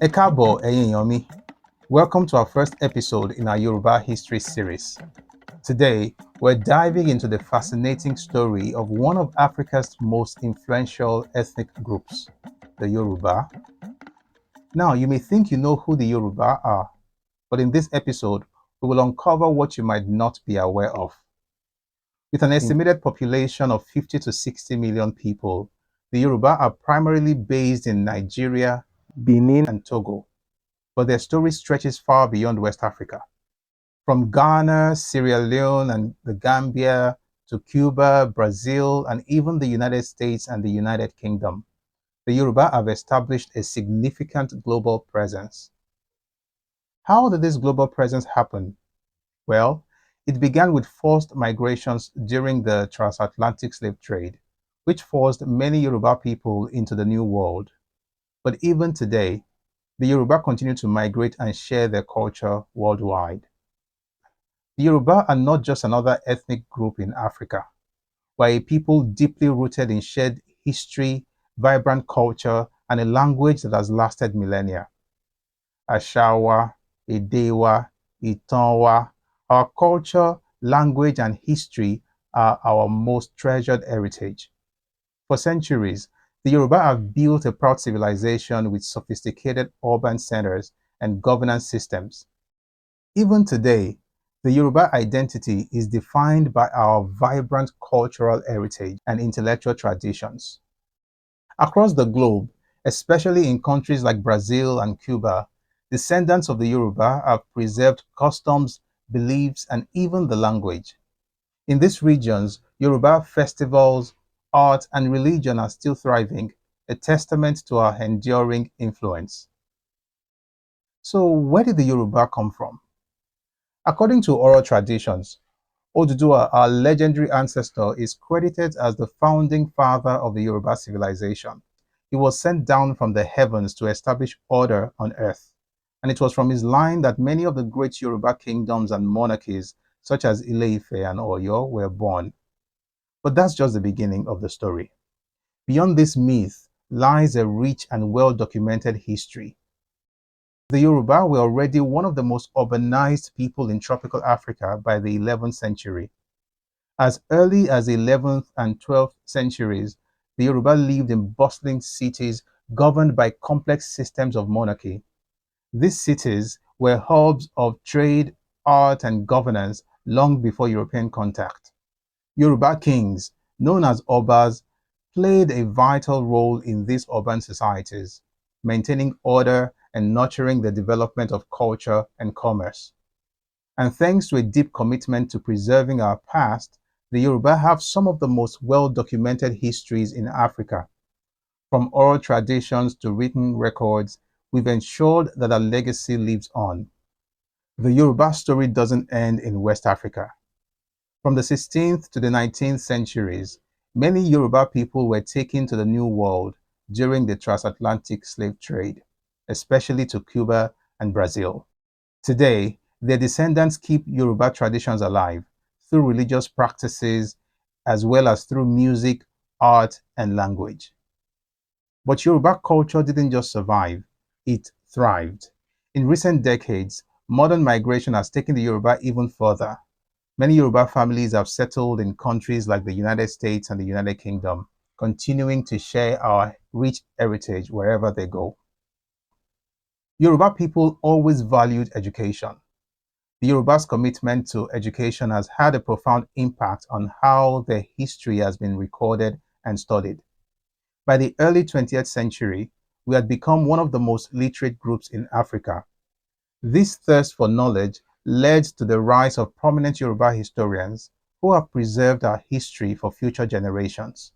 Ẹ káàbọ̀ ẹ̀yin èèyàn mi. Welcome to our first episode in our Yoruba history series. Today, we're diving into the fascinating story of one of Africa's most influential ethnic groups, the Yoruba. Now, you may think you know who the Yoruba are, but in this episode, we will uncover what you might not be aware of. With an estimated population of 50 to 60 million people, the Yoruba are primarily based in Nigeria, Benin, and Togo, but their story stretches far beyond West Africa. From Ghana, Sierra Leone, and the Gambia to Cuba, Brazil, and even the United States and the United Kingdom, the Yoruba have established a significant global presence. How did this global presence happen? Well, it began with forced migrations during the transatlantic slave trade, which forced many Yoruba people into the New World. But even today, the Yoruba continue to migrate and share their culture worldwide. The Yoruba are not just another ethnic group in Africa. We're a people deeply rooted in shared history, vibrant culture, and a language that has lasted millennia. Ashawa, Edewa, Itanwa, our culture, language, and history are our most treasured heritage. For centuries, the Yoruba have built a proud civilization with sophisticated urban centers and governance systems. Even today, the Yoruba identity is defined by our vibrant cultural heritage and intellectual traditions. Across the globe, especially in countries like Brazil and Cuba, descendants of the Yoruba have preserved customs, beliefs, and even the language. In these regions, Yoruba festivals, art, and religion are still thriving, a testament to our enduring influence. So, where did the Yoruba come from? According to oral traditions, Oduduwa, our legendary ancestor, is credited as the founding father of the Yoruba civilization. He was sent down from the heavens to establish order on earth, and it was from his line that many of the great Yoruba kingdoms and monarchies, such as Ile-Ife and Oyo, were born. But that's just the beginning of the story. Beyond this myth lies a rich and well-documented history. The Yoruba were already one of the most urbanized people in tropical Africa by the 11th century. As early as the 11th and 12th centuries, the Yoruba lived in bustling cities governed by complex systems of monarchy. These cities were hubs of trade, art, and governance long before European contact. Yoruba kings, known as Obas, played a vital role in these urban societies, maintaining order and nurturing the development of culture and commerce. And thanks to a deep commitment to preserving our past, the Yoruba have some of the most well-documented histories in Africa. From oral traditions to written records, we've ensured that our legacy lives on. The Yoruba story doesn't end in West Africa. From the 16th to the 19th centuries, many Yoruba people were taken to the New World during the transatlantic slave trade, especially to Cuba and Brazil. Today, their descendants keep Yoruba traditions alive through religious practices as well as through music, art, and language. But Yoruba culture didn't just survive, it thrived. In recent decades, modern migration has taken the Yoruba even further. Many Yoruba families have settled in countries like the United States and the United Kingdom, continuing to share our rich heritage wherever they go. Yoruba people always valued education. The Yoruba's commitment to education has had a profound impact on how their history has been recorded and studied. By the early 20th century, we had become one of the most literate groups in Africa. This thirst for knowledge led to the rise of prominent Yoruba historians who have preserved our history for future generations.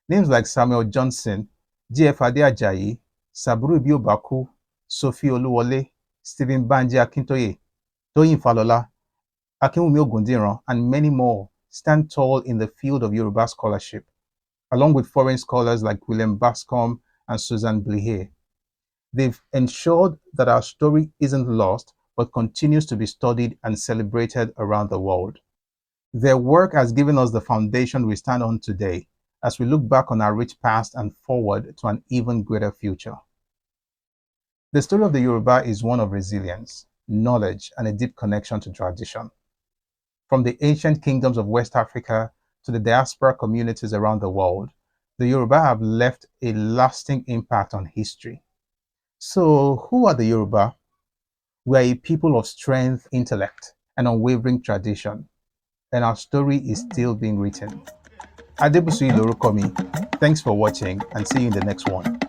Names like Samuel Johnson, G.F. Ajayi, Saburu Ibiobaku, Sophie Oluwole, Stephen Banji Akintoye, Toyin Falola, Akinwumi Ogundiran, and many more stand tall in the field of Yoruba scholarship, along with foreign scholars like William Bascom and Susan Blier. They've ensured that our story isn't lost, but continues to be studied and celebrated around the world. Their work has given us the foundation we stand on today as we look back on our rich past and forward to an even greater future. The story of the Yoruba is one of resilience, knowledge, and a deep connection to tradition. From the ancient kingdoms of West Africa to the diaspora communities around the world, the Yoruba have left a lasting impact on history. So, who are the Yoruba? We are a people of strength, intellect, and unwavering tradition, and our story is still being written. Adebusuyi lorúkọ mi. Thanks for watching and see you in the next one.